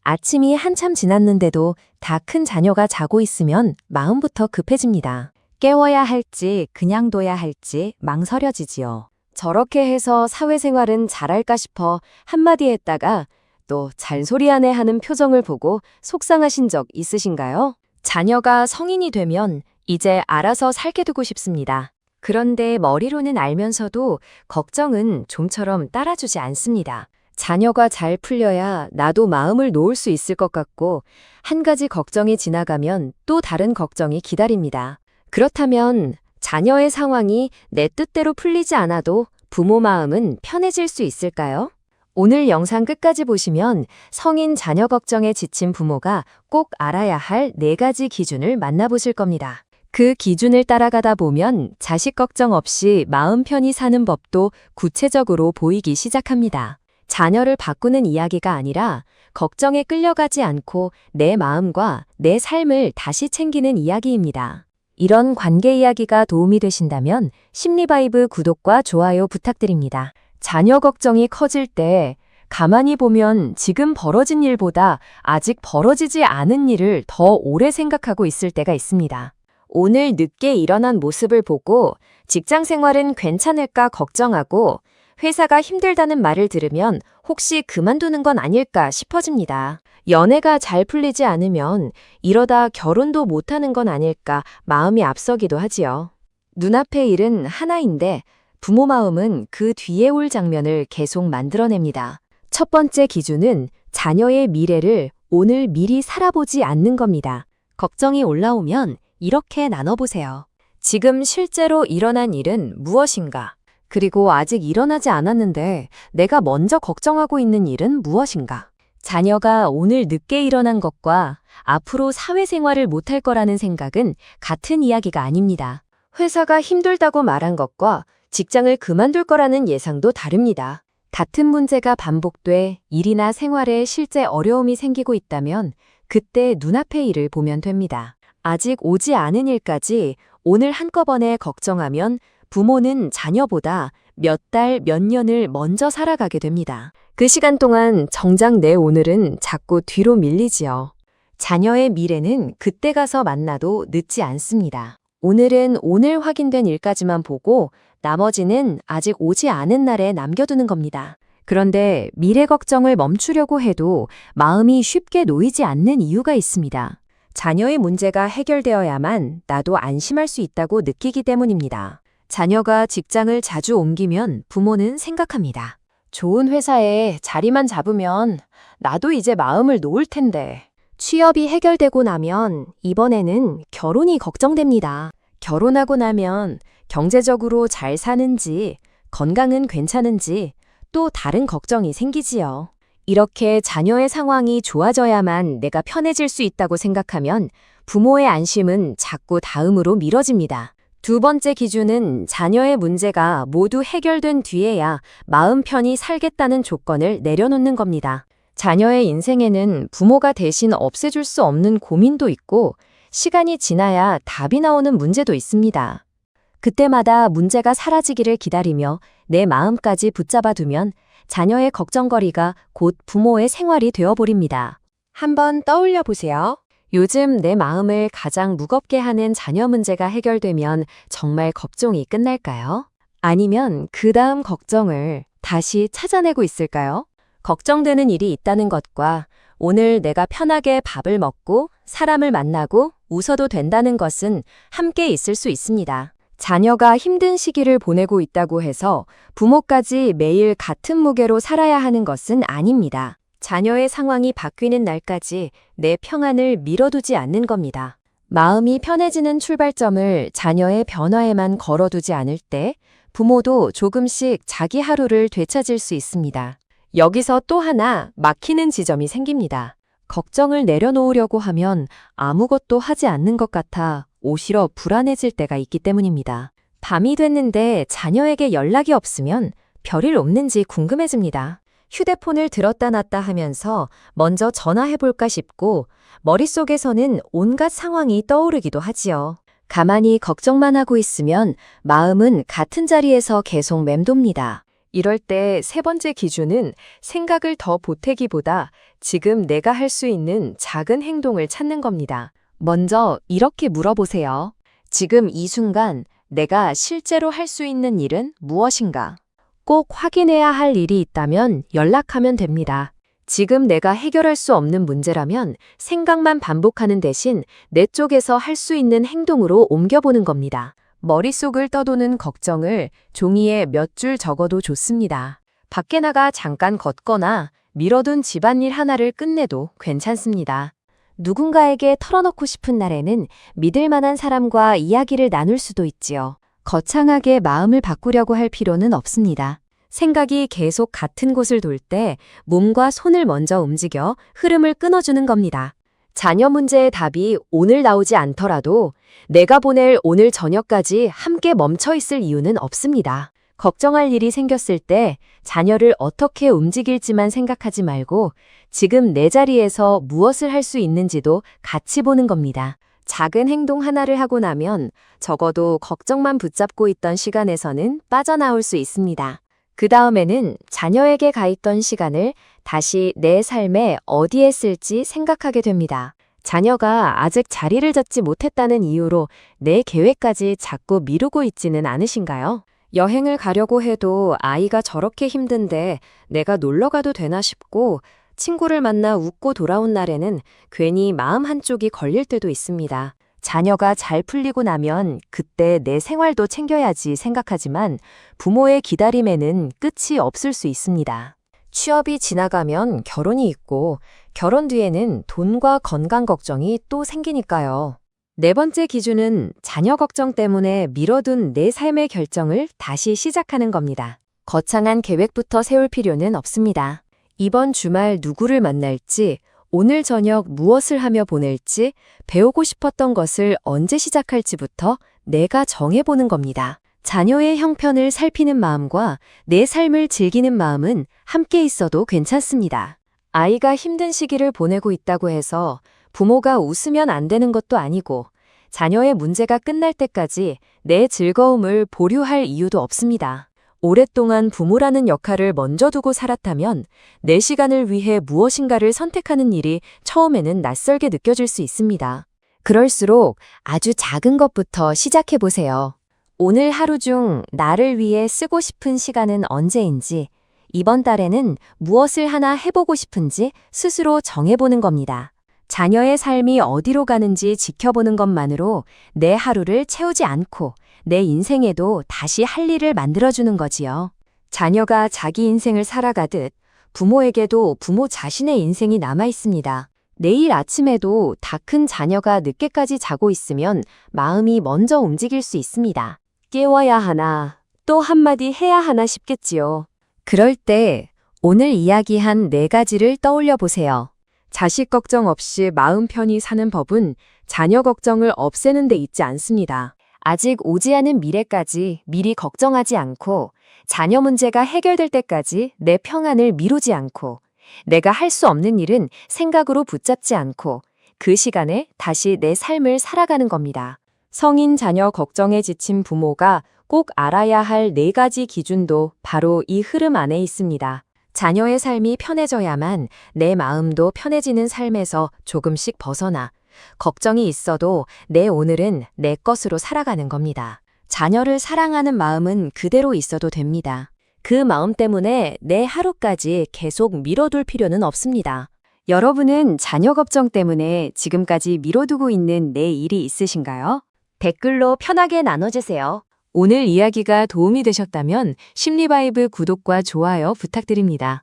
아침이 한참 지났는데도 다 큰 자녀가 자고 있으면 마음부터 급해집니다. 깨워야 할지 그냥 둬야 할지 망설여지지요. 저렇게 해서 사회생활은 잘할까 싶어 한마디 했다가 또 잔소리하네 하는 표정을 보고 속상하신 적 있으신가요? 자녀가 성인이 되면 이제 알아서 살게 두고 싶습니다. 그런데 머리로는 알면서도 걱정은 좀처럼 따라주지 않습니다. 자녀가 잘 풀려야 나도 마음을 놓을 수 있을 것 같고 한 가지 걱정이 지나가면 또 다른 걱정이 기다립니다. 그렇다면 자녀의 상황이 내 뜻대로 풀리지 않아도 부모 마음은 편해질 수 있을까요? 오늘 영상 끝까지 보시면 성인 자녀 걱정에 지친 부모가 꼭 알아야 할 4가지 기준을 만나보실 겁니다. 그 기준을 따라가다 보면 자식 걱정 없이 마음 편히 사는 법도 구체적으로 보이기 시작합니다. 자녀를 바꾸는 이야기가 아니라 걱정에 끌려가지 않고 내 마음과 내 삶을 다시 챙기는 이야기입니다. 이런 관계 이야기가 도움이 되신다면 심리바이브 구독과 좋아요 부탁드립니다. 자녀 걱정이 커질 때 가만히 보면 지금 벌어진 일보다 아직 벌어지지 않은 일을 더 오래 생각하고 있을 때가 있습니다. 오늘 늦게 일어난 모습을 보고 직장 생활은 괜찮을까 걱정하고 회사가 힘들다는 말을 들으면 혹시 그만두는 건 아닐까 싶어집니다. 연애가 잘 풀리지 않으면 이러다 결혼도 못하는 건 아닐까 마음이 앞서기도 하지요. 눈앞의 일은 하나인데 부모 마음은 그 뒤에 올 장면을 계속 만들어냅니다. 첫 번째 기준은 자녀의 미래를 오늘 미리 살아보지 않는 겁니다. 걱정이 올라오면 이렇게 나눠보세요. 지금 실제로 일어난 일은 무엇인가? 그리고 아직 일어나지 않았는데 내가 먼저 걱정하고 있는 일은 무엇인가? 자녀가 오늘 늦게 일어난 것과 앞으로 사회생활을 못할 거라는 생각은 같은 이야기가 아닙니다. 회사가 힘들다고 말한 것과 직장을 그만둘 거라는 예상도 다릅니다. 같은 문제가 반복돼 일이나 생활에 실제 어려움이 생기고 있다면 그때 눈앞의 일을 보면 됩니다. 아직 오지 않은 일까지 오늘 한꺼번에 걱정하면 부모는 자녀보다 몇 달, 몇 년을 먼저 살아가게 됩니다. 그 시간 동안 정작 내 오늘은 자꾸 뒤로 밀리지요. 자녀의 미래는 그때 가서 만나도 늦지 않습니다. 오늘은 오늘 확인된 일까지만 보고 나머지는 아직 오지 않은 날에 남겨두는 겁니다. 그런데 미래 걱정을 멈추려고 해도 마음이 쉽게 놓이지 않는 이유가 있습니다. 자녀의 문제가 해결되어야만 나도 안심할 수 있다고 느끼기 때문입니다. 자녀가 직장을 자주 옮기면 부모는 생각합니다. 좋은 회사에 자리만 잡으면 나도 이제 마음을 놓을 텐데. 취업이 해결되고 나면 이번에는 결혼이 걱정됩니다. 결혼하고 나면 경제적으로 잘 사는지, 건강은 괜찮은지 또 다른 걱정이 생기지요. 이렇게 자녀의 상황이 좋아져야만 내가 편해질 수 있다고 생각하면 부모의 안심은 자꾸 다음으로 미뤄집니다. 두 번째 기준은 자녀의 문제가 모두 해결된 뒤에야 마음 편히 살겠다는 조건을 내려놓는 겁니다. 자녀의 인생에는 부모가 대신 없애줄 수 없는 고민도 있고 시간이 지나야 답이 나오는 문제도 있습니다. 그때마다 문제가 사라지기를 기다리며 내 마음까지 붙잡아두면 자녀의 걱정거리가 곧 부모의 생활이 되어버립니다. 한번 떠올려 보세요. 요즘 내 마음을 가장 무겁게 하는 자녀 문제가 해결되면 정말 걱정이 끝날까요? 아니면 그 다음 걱정을 다시 찾아내고 있을까요? 걱정되는 일이 있다는 것과 오늘 내가 편하게 밥을 먹고 사람을 만나고 웃어도 된다는 것은 함께 있을 수 있습니다. 자녀가 힘든 시기를 보내고 있다고 해서 부모까지 매일 같은 무게로 살아야 하는 것은 아닙니다. 자녀의 상황이 바뀌는 날까지 내 평안을 미뤄두지 않는 겁니다. 마음이 편해지는 출발점을 자녀의 변화에만 걸어두지 않을 때 부모도 조금씩 자기 하루를 되찾을 수 있습니다. 여기서 또 하나 막히는 지점이 생깁니다. 걱정을 내려놓으려고 하면 아무것도 하지 않는 것 같아 오히려 불안해질 때가 있기 때문입니다. 밤이 됐는데 자녀에게 연락이 없으면 별일 없는지 궁금해집니다. 휴대폰을 들었다 놨다 하면서 먼저 전화해볼까 싶고 머릿속에서는 온갖 상황이 떠오르기도 하지요. 가만히 걱정만 하고 있으면 마음은 같은 자리에서 계속 맴돕니다. 이럴 때 세 번째 기준은 생각을 더 보태기보다 지금 내가 할 수 있는 작은 행동을 찾는 겁니다. 먼저 이렇게 물어보세요. 지금 이 순간 내가 실제로 할 수 있는 일은 무엇인가? 꼭 확인해야 할 일이 있다면 연락하면 됩니다. 지금 내가 해결할 수 없는 문제라면 생각만 반복하는 대신 내 쪽에서 할 수 있는 행동으로 옮겨보는 겁니다. 머릿속을 떠도는 걱정을 종이에 몇 줄 적어도 좋습니다. 밖에 나가 잠깐 걷거나 미뤄둔 집안일 하나를 끝내도 괜찮습니다. 누군가에게 털어놓고 싶은 날에는 믿을 만한 사람과 이야기를 나눌 수도 있지요. 거창하게 마음을 바꾸려고 할 필요는 없습니다. 생각이 계속 같은 곳을 돌 때 몸과 손을 먼저 움직여 흐름을 끊어주는 겁니다. 자녀 문제의 답이 오늘 나오지 않더라도 내가 보낼 오늘 저녁까지 함께 멈춰 있을 이유는 없습니다. 걱정할 일이 생겼을 때 자녀를 어떻게 움직일지만 생각하지 말고 지금 내 자리에서 무엇을 할 수 있는지도 같이 보는 겁니다. 작은 행동 하나를 하고 나면 적어도 걱정만 붙잡고 있던 시간에서는 빠져나올 수 있습니다. 그 다음에는 자녀에게 가 있던 시간을 다시 내 삶에 어디에 쓸지 생각하게 됩니다. 자녀가 아직 자리를 잡지 못했다는 이유로 내 계획까지 자꾸 미루고 있지는 않으신가요? 여행을 가려고 해도 아이가 저렇게 힘든데 내가 놀러 가도 되나 싶고 친구를 만나 웃고 돌아온 날에는 괜히 마음 한쪽이 걸릴 때도 있습니다. 자녀가 잘 풀리고 나면 그때 내 생활도 챙겨야지 생각하지만 부모의 기다림에는 끝이 없을 수 있습니다. 취업이 지나가면 결혼이 있고 결혼 뒤에는 돈과 건강 걱정이 또 생기니까요. 네 번째 기준은 자녀 걱정 때문에 미뤄둔 내 삶의 결정을 다시 시작하는 겁니다. 거창한 계획부터 세울 필요는 없습니다. 이번 주말 누구를 만날지, 오늘 저녁 무엇을 하며 보낼지, 배우고 싶었던 것을 언제 시작할지부터 내가 정해보는 겁니다. 자녀의 형편을 살피는 마음과 내 삶을 즐기는 마음은 함께 있어도 괜찮습니다. 아이가 힘든 시기를 보내고 있다고 해서 부모가 웃으면 안 되는 것도 아니고 자녀의 문제가 끝날 때까지 내 즐거움을 보류할 이유도 없습니다. 오랫동안 부모라는 역할을 먼저 두고 살았다면 내 시간을 위해 무엇인가를 선택하는 일이 처음에는 낯설게 느껴질 수 있습니다. 그럴수록 아주 작은 것부터 시작해보세요. 오늘 하루 중 나를 위해 쓰고 싶은 시간은 언제인지, 이번 달에는 무엇을 하나 해보고 싶은지 스스로 정해보는 겁니다. 자녀의 삶이 어디로 가는지 지켜보는 것만으로 내 하루를 채우지 않고 내 인생에도 다시 할 일을 만들어주는 거지요. 자녀가 자기 인생을 살아가듯 부모에게도 부모 자신의 인생이 남아 있습니다. 내일 아침에도 다 큰 자녀가 늦게까지 자고 있으면 마음이 먼저 움직일 수 있습니다. 깨워야 하나, 또 한마디 해야 하나 싶겠지요. 그럴 때 오늘 이야기한 4가지를 떠올려 보세요. 자식 걱정 없이 마음 편히 사는 법은 자녀 걱정을 없애는 데 있지 않습니다. 아직 오지 않은 미래까지 미리 걱정하지 않고 자녀 문제가 해결될 때까지 내 평안을 미루지 않고 내가 할 수 없는 일은 생각으로 붙잡지 않고 그 시간에 다시 내 삶을 살아가는 겁니다. 성인 자녀 걱정에 지친 부모가 꼭 알아야 할 4가지 기준도 바로 이 흐름 안에 있습니다. 자녀의 삶이 편해져야만 내 마음도 편해지는 삶에서 조금씩 벗어나 걱정이 있어도 내 오늘은 내 것으로 살아가는 겁니다. 자녀를 사랑하는 마음은 그대로 있어도 됩니다. 그 마음 때문에 내 하루까지 계속 미뤄둘 필요는 없습니다. 여러분은 자녀 걱정 때문에 지금까지 미뤄두고 있는 내 일이 있으신가요? 댓글로 편하게 나눠주세요. 오늘 이야기가 도움이 되셨다면 심리바이브 구독과 좋아요 부탁드립니다.